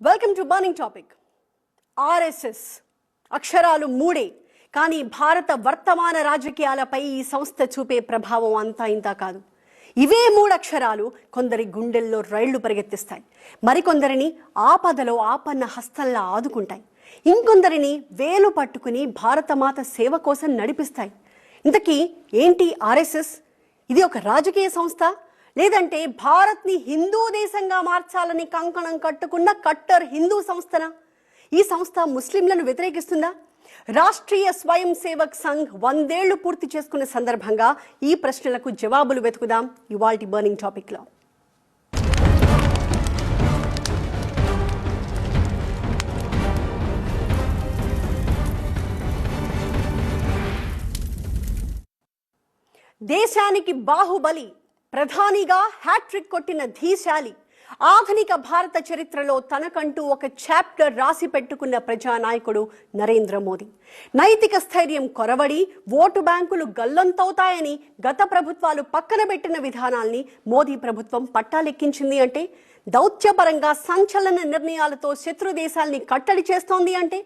Welcome to burning topic. RSS అక్షరాలు మూడే, కానీ భారత వర్తమాన రాజకీయాలపై ఈ సంస్థ చూపే ప్రభావం అంతా ఇంతా కాదు. ఇవే మూడు అక్షరాలు కొందరి గుండెల్లో రైళ్లు పరిగెత్తిస్తాయి, మరికొందరిని ఆపదలో ఆపన్న హస్తంలా ఆదుకుంటాయి, ఇంకొందరిని వేలు పట్టుకుని భారతమాత సేవ కోసం నడిపిస్తాయి. ఇంతకీ ఏంటి ఆర్ఎస్ఎస్? ఇది ఒక రాజకీయ సంస్థ, లేదంటే భారత్ని హిందూ దేశంగా మార్చాలని కంకణం కట్టుకున్న కట్టర్ హిందూ సంస్థనా? ఈ సంస్థ ముస్లింలను వ్యతిరేకిస్తుందా? రాష్ట్రీయ స్వయం సేవక్ సంఘ్ 100 ఏళ్లు పూర్తి చేసుకున్న సందర్భంగా ఈ ప్రశ్నలకు జవాబులు వెతుకుదాం ఇవాల్టి బర్నింగ్ టాపిక్ లో. దేశానికి బాహుబలి, ప్రధానిగా హ్యాట్రిక్ కొట్టిన ధీశాలి, ఆధునిక భారత చరిత్రలో తనకంటూ ఒక చాప్టర్ రాసి పెట్టుకున్న ప్రజానాయకుడు నరేంద్ర మోదీ. నైతిక స్థైర్యం కొరవడి ఓటు బ్యాంకులు గల్లంతవుతాయని గత ప్రభుత్వాలు పక్కన పెట్టిన విధానాల్ని మోదీ ప్రభుత్వం పట్టాలెక్కించింది అంటే, దౌత్యపరంగా సంచలన నిర్ణయాలతో శత్రు దేశాల్ని కట్టడి చేస్తోంది అంటే,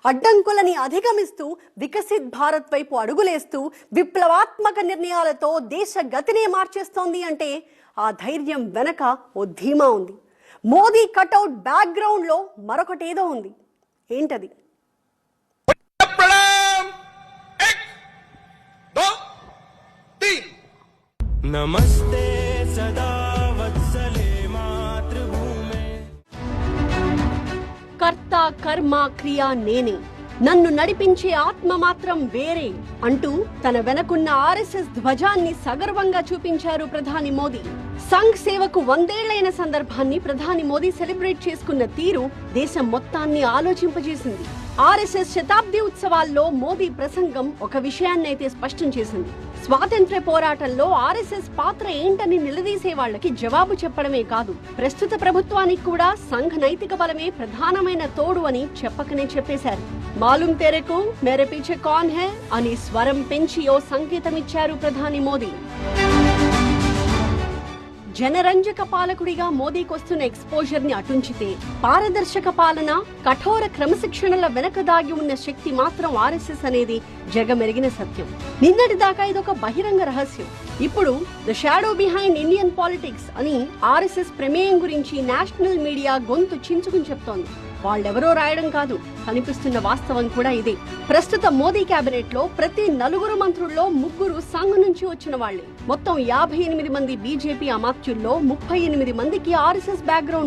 అడ్డంకులని అధిగమిస్తూ వికసిత్ భారత్ వైపు అడుగులేస్తూ విప్లవాత్మక నిర్ణయాలతో దేశ గతినే మార్చేస్తోంది అంటే, ఆ ధైర్యం వెనక ఓ ధీమా ఉంది. మోదీ కటౌట్ బ్యాక్గ్రౌండ్ లో మరొకటేదో ఉంది. ఏంటది? నమస్తే సదా వత్సలే మాతృభూమే. కర్త కర్మ క్రియా నేనే, నన్ను నడిపించే ఆత్మ మాత్రం వేరే అంటూ తన వెనకున్న ఆర్ఎస్ఎస్ ధ్వజాన్ని సగర్వంగా చూపించారు ప్రధాని మోదీ. సంఘ్ సేవకు 100 ఏళ్లైన సందర్భాన్ని ప్రధాని మోదీ సెలబ్రేట్ చేసుకున్న తీరు దేశం మొత్తాన్ని ఆలోచింపజేసింది. ఆర్ఎస్ఎస్ శతాబ్ది ఉత్సవాల్లో మోదీ ప్రసంగం ఒక విషయాన్నైతే స్పష్టం చేసింది. స్వాతంత్ర్య పోరాటంలో ఆర్ఎస్ఎస్ పాత్ర ఏంటని నిలదీసే వాళ్లకి జవాబు చెప్పడమే కాదు, ప్రస్తుత ప్రభుత్వానికి కూడా సంఘ్ నైతిక బలమే ప్రధానమైన తోడు అని చెప్పకనే చెప్పేశారు. మాలూమ్ తెరకు మేరే పీఛే కౌన్ హై అని స్వరం పెంచి ఓ సంకేతం ఇచ్చారు ప్రధాని మోదీ. జనరంజక పాలకుడిగా మోదీకొస్తున్న ఎక్స్పోజర్ ని అటుంచితే, పారదర్శక పాలన, కఠోర క్రమశిక్షణల వెనక దాగి ఉన్న శక్తి మాత్రం ఆర్ఎస్ఎస్ అనేది జగమెరిగిన సత్యం. నిన్నటి దాకా ఇదొక బహిరంగ రహస్యం. ఇప్పుడు the shadow behind Indian politics అని ఆర్ఎస్ఎస్ ప్రమేయం గురించి నేషనల్ మీడియా గొంతు చించుకుని చెప్తోంది. వాళ్ళెవరో రాయడం కాదు, కనిపిస్తున్న వాస్తవం కూడా ఇదే. ప్రస్తుత మోదీ కేబినెట్ లో ప్రతి 4 మంత్రుల్లో 3 సంఘ్ నుంచి వచ్చిన వాళ్లే. మొత్తం 58 మంది బీజేపీ అమాత్యుల్లో 38 మందికి ఆర్ఎస్ఎస్ బ్యాక్గ్రౌండ్